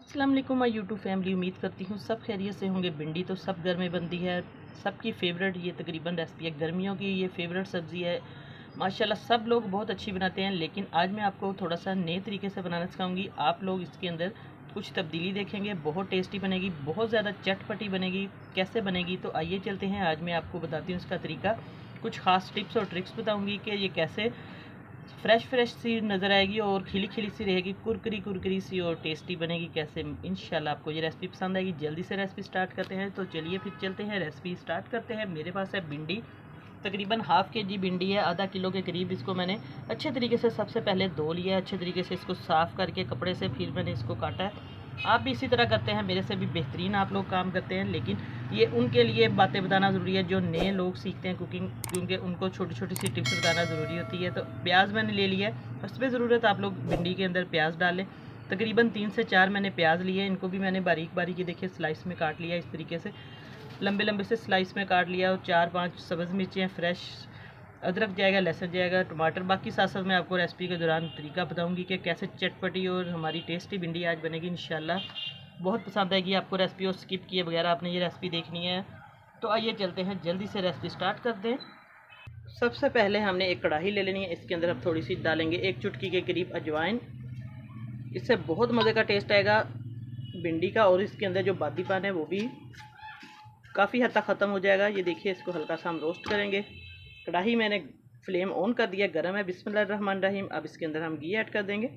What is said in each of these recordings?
अस्सलाम वालेकुम my YouTube family. उम्मीद करती हूँ सब खैरियत से होंगे। भिंडी तो सब घर में बनती है, सबकी फेवरेट ये तकरीबन रेसिपी है। गर्मियों की ये फेवरेट सब्ज़ी है। माशाल्लाह सब लोग बहुत अच्छी बनाते हैं, लेकिन आज मैं आपको थोड़ा सा नए तरीके से बनाना सिखाऊंगी। आप लोग इसके अंदर कुछ तब्दीली देखेंगे, बहुत टेस्टी बनेगी, बहुत ज़्यादा चटपटी बनेगी। कैसे बनेगी तो आइए चलते हैं, आज मैं आपको बताती हूँ इसका तरीका। कुछ ख़ास टिप्स और ट्रिक्स बताऊँगी कि ये कैसे फ्रेश सी नज़र आएगी और खिली खिली सी रहेगी, कुरकुरी सी और टेस्टी बनेगी। कैसे इंशाल्लाह आपको ये रेसिपी पसंद आएगी। जल्दी से रेसिपी स्टार्ट करते हैं, तो चलिए फिर चलते हैं, रेसिपी स्टार्ट करते हैं। मेरे पास है भिंडी, तकरीबन हाफ़ के जी भिंडी है, आधा किलो के करीब। इसको मैंने अच्छे तरीके से सबसे पहले धो लिया है, अच्छे तरीके से इसको साफ़ करके कपड़े से फिर मैंने इसको काटा है। आप भी इसी तरह करते हैं, मेरे से भी बेहतरीन आप लोग काम करते हैं, लेकिन ये उनके लिए बातें बताना ज़रूरी है जो नए लोग सीखते हैं कुकिंग, क्योंकि उनको छोटी छोटी सी टिप्स बताना ज़रूरी होती है। तो प्याज मैंने ले लिया है, उस पर ज़रूरत आप लोग भिंडी के अंदर प्याज डालें। तकरीबन 3 से 4 मैंने प्याज लिए, इनको भी मैंने बारीक बारीक ये देखिए स्लाइस में काट लिया, इस तरीके से लंबे लंबे से स्लाइस में काट लिया। और 4-5 सब्ज़ मिर्चें फ्रेश, अदरक जाएगा, लहसुन जाएगा, टमाटर। बाकी साथ साथ मैं आपको रेसिपी के दौरान तरीका बताऊंगी कि कैसे चटपटी और हमारी टेस्टी भिंडी आज बनेगी। इंशाल्लाह बहुत पसंद आएगी आपको रेसिपी, और स्किप किए बगैर आपने ये रेसिपी देखनी है। तो आइए चलते हैं, जल्दी से रेसिपी स्टार्ट कर दें। सबसे पहले हमने एक कढ़ाई ले लेनी है, इसके अंदर हम थोड़ी सी डालेंगे 1 चुटकी के करीब अजवाइन। इससे बहुत मज़े का टेस्ट आएगा भिंडी का, और इसके अंदर जो बादीपान है वो भी काफ़ी हद तक ख़त्म हो जाएगा। ये देखिए, इसको हल्का सा हम रोस्ट करेंगे। कढ़ाई मैंने फ्लेम ऑन कर दिया, गरम है। बिस्मिल्लाहिर्रहमानिर्रहीम। अब इसके अंदर हम घी ऐड कर देंगे।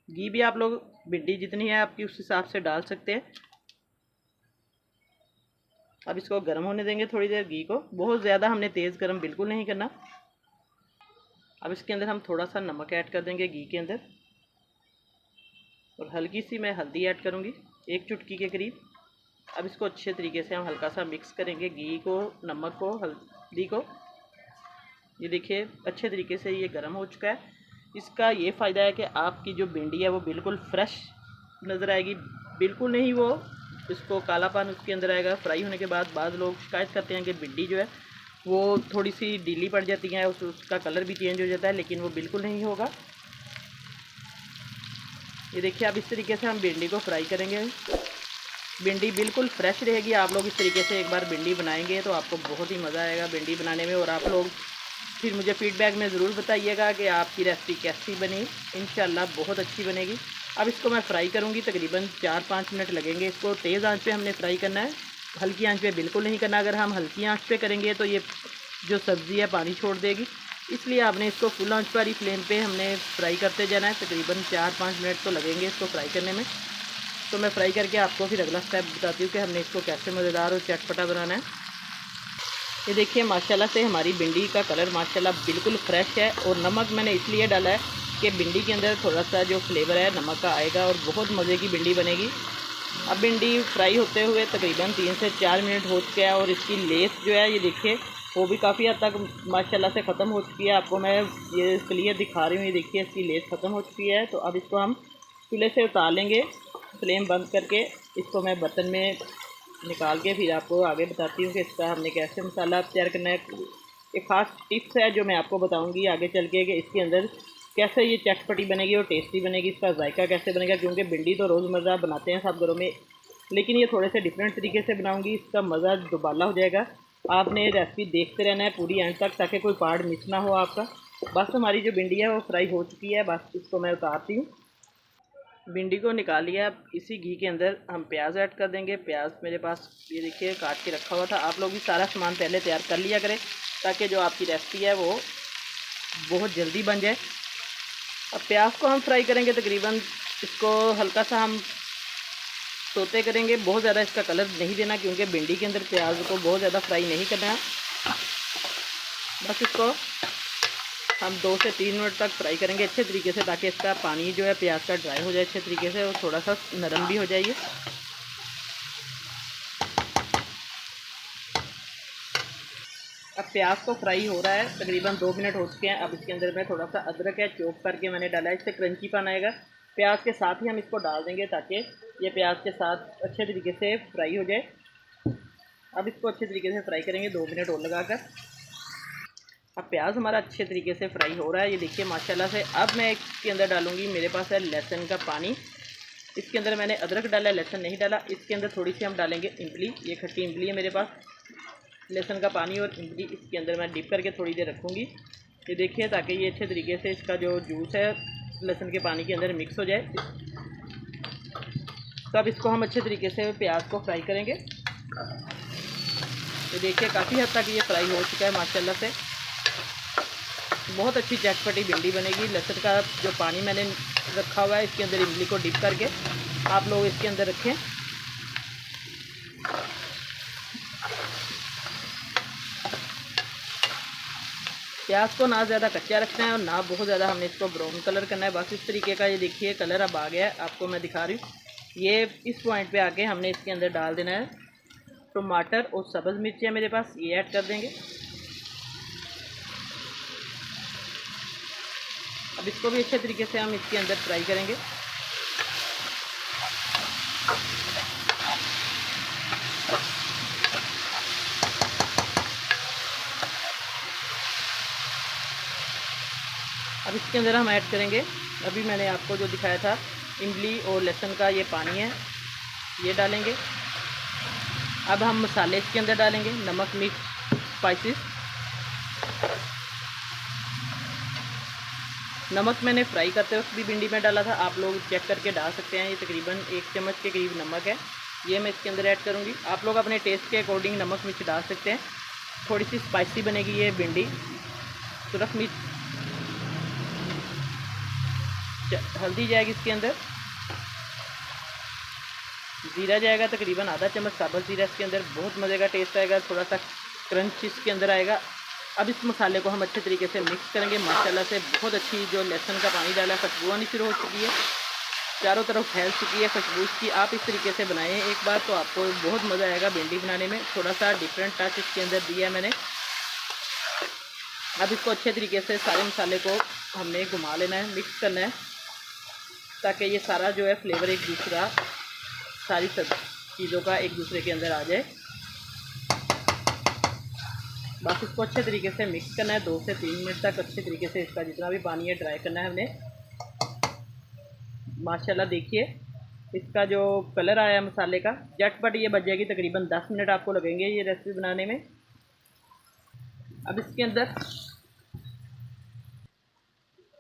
घी भी आप लोग भिंडी जितनी है आपकी उस हिसाब से डाल सकते हैं। अब इसको गर्म होने देंगे थोड़ी देर। घी को बहुत ज़्यादा हमने तेज़ गर्म बिल्कुल नहीं करना। अब इसके अंदर हम थोड़ा सा नमक ऐड कर देंगे घी के अंदर, और हल्की सी मैं हल्दी ऐड करूँगी, 1 चुटकी के करीब। अब इसको अच्छे तरीके से हम हल्का सा मिक्स करेंगे, घी को, नमक को, हल्दी को। ये देखिए अच्छे तरीके से ये गर्म हो चुका है। इसका ये फ़ायदा है कि आपकी जो भिंडी है वो बिल्कुल फ्रेश नज़र आएगी, बिल्कुल नहीं वो इसको कालापन उसके अंदर आएगा। फ्राई होने के बाद बाद लोग शिकायत करते हैं कि भिंडी जो है वो थोड़ी सी ढीली पड़ जाती है, उसका कलर भी चेंज हो जाता है, लेकिन वो बिल्कुल नहीं होगा। ये देखिए अब इस तरीके से हम भिंडी को फ्राई करेंगे। भिंडी बिल्कुल फ्रेश रहेगी। आप लोग इस तरीके से एक बार भिंडी बनाएंगे तो आपको बहुत ही मज़ा आएगा भिंडी बनाने में, और आप लोग फिर मुझे फ़ीडबैक में ज़रूर बताइएगा कि आपकी रेसिपी कैसी बनी। इंशाल्लाह बहुत अच्छी बनेगी। अब इसको मैं फ्राई करूँगी, तकरीबन 4-5 मिनट लगेंगे। इसको तेज़ आंच पे हमने फ्राई करना है, हल्की आंच पे बिल्कुल नहीं करना। अगर हम हल्की आंच पे करेंगे तो ये जो सब्ज़ी है पानी छोड़ देगी, इसलिए आपने इसको फुल आंच वाली फ्लेम पे हमने फ्राई करते जाना है। तकरीबन 4-5 मिनट तो लगेंगे इसको फ्राई करने में। तो मैं फ्राई करके आपको फिर अगला स्टेप बताती हूँ कि हमने इसको कैसे मज़ेदार और चटपटा बनाना है। ये देखिए माशाल्लाह से हमारी भिंडी का कलर माशाल्लाह बिल्कुल फ्रेश है, और नमक मैंने इसलिए डाला है कि भिंडी के अंदर थोड़ा सा जो फ्लेवर है नमक का आएगा, और बहुत मज़े की भिंडी बनेगी। अब भिंडी फ्राई होते हुए तकरीबन 3 से 4 मिनट हो चुके हैं, और इसकी लेस जो है ये देखिए वो भी काफ़ी हद तक माशाल्लाह से ख़त्म हो चुकी है। आपको मैं ये क्लियर दिखा रही हूँ, ये देखिए इसकी लेस ख़त्म हो चुकी है। तो अब इसको हम चूल्हे से उतार लेंगे, फ्लेम बंद करके। इसको मैं बर्तन में निकाल के फिर आपको आगे बताती हूँ कि इसका हमने कैसे मसाला तैयार करना है। एक ख़ास टिप्स है जो मैं आपको बताऊँगी आगे चल के, कि इसके अंदर कैसे ये चटपटी बनेगी और टेस्टी बनेगी, इसका जायका कैसे बनेगा। क्योंकि भिंडी तो रोज़मर्रा बनाते हैं सब घरों में, लेकिन ये थोड़े से डिफरेंट तरीके से बनाऊँगी, इसका मज़ा दुबाला हो जाएगा। आपने रेसिपी देखते रहना है पूरी एंड तक, ताकि कोई पार्ट मिस ना हो आपका। बस हमारी जो भिंडी है वो फ्राई हो चुकी है, बस इसको मैं उतारती हूँ। भिंडी को निकाल लिया। अब इसी घी के अंदर हम प्याज ऐड कर देंगे। प्याज मेरे पास ये देखिए काट के रखा हुआ था। आप लोग भी सारा सामान पहले तैयार कर लिया करें, ताकि जो आपकी रेसिपी है वो बहुत जल्दी बन जाए। अब प्याज को हम फ्राई करेंगे, तकरीबन इसको हल्का सा हम सोते करेंगे, बहुत ज़्यादा इसका कलर नहीं देना, क्योंकि भिंडी के अंदर प्याज को बहुत ज़्यादा फ्राई नहीं करना है। बस इसको हम 2 से 3 मिनट तक फ्राई करेंगे अच्छे तरीके से, ताकि इसका पानी जो है प्याज का ड्राई हो जाए अच्छे तरीके से, और थोड़ा सा नरम भी हो जाइए। अब प्याज को फ्राई हो रहा है, तकरीबन 2 मिनट हो चुके हैं। अब इसके अंदर मैं थोड़ा सा अदरक है चॉप करके मैंने डाला है, इससे क्रंचीपन आएगा। प्याज के साथ ही हम इसको डाल देंगे, ताकि ये प्याज के साथ अच्छे तरीके से फ्राई हो जाए। अब इसको अच्छे तरीके से फ्राई करेंगे 2 मिनट और लगाकर। अब प्याज हमारा अच्छे तरीके से फ्राई हो रहा है, ये देखिए माशाल्लाह से। अब मैं इसके अंदर डालूंगी, मेरे पास है लहसुन का पानी, इसके अंदर मैंने अदरक डाला, लहसुन नहीं डाला। इसके अंदर थोड़ी सी हम डालेंगे इमली, ये खट्टी इमली है मेरे पास। लहसुन का पानी और इमली इसके अंदर मैं डिप करके थोड़ी देर रखूँगी, ये देखिए, ताकि ये अच्छे तरीके से इसका जो जूस है लहसुन के पानी के अंदर मिक्स हो जाए। तो अब इसको हम अच्छे तरीके से प्याज को फ्राई करेंगे। ये देखिए काफ़ी हद तक ये फ्राई हो चुका है माशाल्लाह से। बहुत अच्छी चटपटी भिंडी बनेगी। लहसुन का जो पानी मैंने रखा हुआ है इसके अंदर इमली को डिप करके आप लोग इसके अंदर रखें। प्याज को ना ज़्यादा कच्चा रखना है और ना बहुत ज़्यादा हमने इसको ब्राउन कलर करना है। बस इस तरीके का ये देखिए कलर अब आ गया है, आपको मैं दिखा रही हूँ। ये इस पॉइंट पे आके हमने इसके अंदर डाल देना है टमाटर और सब्ज़ मिर्च है मेरे पास, ये ऐड कर देंगे। अब इसको भी अच्छे तरीके से हम इसके अंदर फ्राई करेंगे। अब इसके अंदर हम ऐड करेंगे, अभी मैंने आपको जो दिखाया था इमली और लहसुन का ये पानी है, ये डालेंगे। अब हम मसाले इसके अंदर डालेंगे, नमक, मिर्च, स्पाइसेस। नमक मैंने फ्राई करते वक्त भी भिंडी में डाला था, आप लोग चेक करके डाल सकते हैं। ये तकरीबन 1 चम्मच के करीब नमक है, ये मैं इसके अंदर ऐड करूँगी। आप लोग अपने टेस्ट के अकॉर्डिंग नमक मिर्च डाल सकते हैं। थोड़ी सी स्पाइसी बनेगी ये भिंडी। सुरख मिर्च, हल्दी जाएगी इसके अंदर, ज़ीरा जाएगा तकरीबन आधा चम्मच साबुत ज़ीरा इसके अंदर। बहुत मज़े का टेस्ट आएगा, थोड़ा सा क्रंच इसके अंदर आएगा। अब इस मसाले को हम अच्छे तरीके से मिक्स करेंगे। माशाल्लाह से बहुत अच्छी जो लहसुन का पानी डाला है खुशबू आनी शुरू हो चुकी है, चारों तरफ फैल चुकी है खुशबू इसकी। आप इस तरीके से बनाएं एक बार, तो आपको बहुत मज़ा आएगा भिंडी बनाने में। थोड़ा सा डिफरेंट टच इसके अंदर दिया है मैंने। अब इसको अच्छे तरीके से सारे मसाले को हमने घुमा लेना है, मिक्स करना है, ताकि ये सारा जो है फ्लेवर एक दूसरा, सारी सब चीज़ों का एक दूसरे के अंदर आ जाए। बस इसको अच्छे तरीके से मिक्स करना है 2 से 3 मिनट तक। अच्छे तरीके से इसका जितना भी पानी है ड्राई करना है हमने। माशाल्लाह देखिए इसका जो कलर आया है मसाले का, झटपट ये बच जाएगी। तकरीबन 10 मिनट आपको लगेंगे ये रेसिपी बनाने में। अब इसके अंदर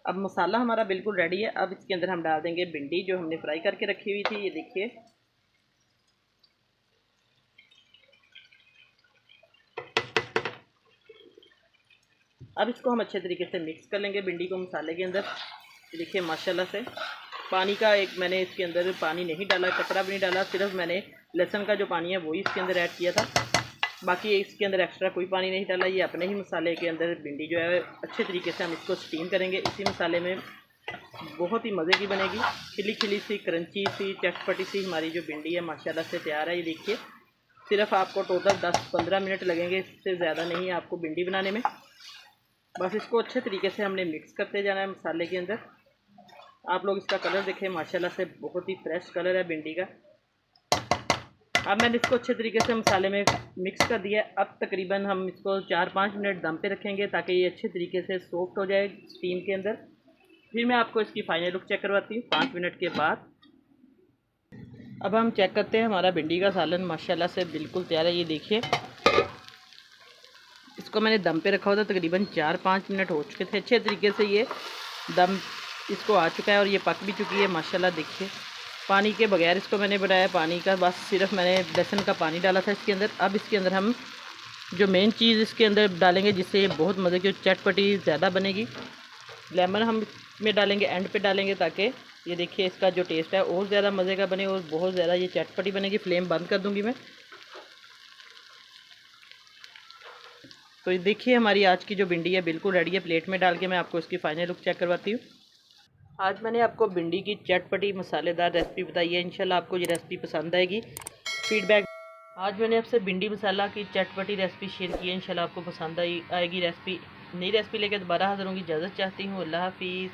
अब मसाला हमारा बिल्कुल रेडी है। अब इसके अंदर हम डाल देंगे भिंडी जो हमने फ्राई करके रखी हुई थी, ये देखिए। अब इसको हम अच्छे तरीके से मिक्स कर लेंगे भिंडी को मसाले के अंदर। ये देखिए माशाल्लाह से पानी का एक मैंने इसके अंदर पानी नहीं डाला, कचरा भी नहीं डाला, सिर्फ मैंने लहसुन का जो पानी है वही इसके अंदर ऐड किया था। बाकी इसके अंदर एक्स्ट्रा कोई पानी नहीं डाला। ये अपने ही मसाले के अंदर भिंडी जो है अच्छे तरीके से हम इसको स्टीम करेंगे इसी मसाले में। बहुत ही मज़े की बनेगी, खिली खिली सी, क्रंची सी, चटपटी सी हमारी जो भिंडी है माशाल्लाह से तैयार है। ये देखिए सिर्फ आपको टोटल 10-15 मिनट लगेंगे, इससे ज़्यादा नहीं है आपको भिंडी बनाने में। बस इसको अच्छे तरीके से हमने मिक्स करते जाना है मसाले के अंदर। आप लोग इसका कलर देखें, माशाल्लाह से बहुत ही फ्रेश कलर है भिंडी का। अब मैंने इसको अच्छे तरीके से मसाले में मिक्स कर दिया है। अब तकरीबन हम इसको 4-5 मिनट दम पे रखेंगे ताकि ये अच्छे तरीके से सॉफ्ट हो जाए स्टीम के अंदर। फिर मैं आपको इसकी फाइनल लुक चेक करवाती हूँ 5 मिनट के बाद। अब हम चेक करते हैं हमारा भिंडी का सालन माशाल्लाह से बिल्कुल तैयार है। ये देखिए इसको मैंने दम पे रखा हुआ था, तकरीबन 4-5 मिनट हो चुके थे। अच्छे तरीके से ये दम इसको आ चुका है और ये पक भी चुकी है माशाल्लाह। देखिए पानी के बगैर इसको मैंने बनाया, पानी का बस सिर्फ मैंने लहसुन का पानी डाला था इसके अंदर। अब इसके अंदर हम जो मेन चीज़ इसके अंदर डालेंगे जिससे ये बहुत मज़े की चटपटी ज़्यादा बनेगी, लेमन हम इसमें डालेंगे, एंड पे डालेंगे, ताकि ये देखिए इसका जो टेस्ट है और ज़्यादा मज़े का बने और बहुत ज़्यादा ये चटपटी बनेगी। फ्लेम बंद कर दूँगी मैं। तो ये देखिए हमारी आज की जो भिंडी है बिल्कुल रेडी है। प्लेट में डाल के मैं आपको इसकी फाइनल लुक चेक करवाती हूँ। आज मैंने आपको भिंडी की चटपटी मसालेदार रेसिपी बताई है, इंशाल्लाह आपको ये रेसिपी पसंद आएगी। फीडबैक, आज मैंने आपसे भिंडी मसाला की चटपटी रेसिपी शेयर की है, इंशाल्लाह आपको पसंद आएगी रेसिपी। नई रेसिपी लेकर दोबारा हाज़िर होंगी। इजाज़त चाहती हूँ, अल्लाह हाफिज़।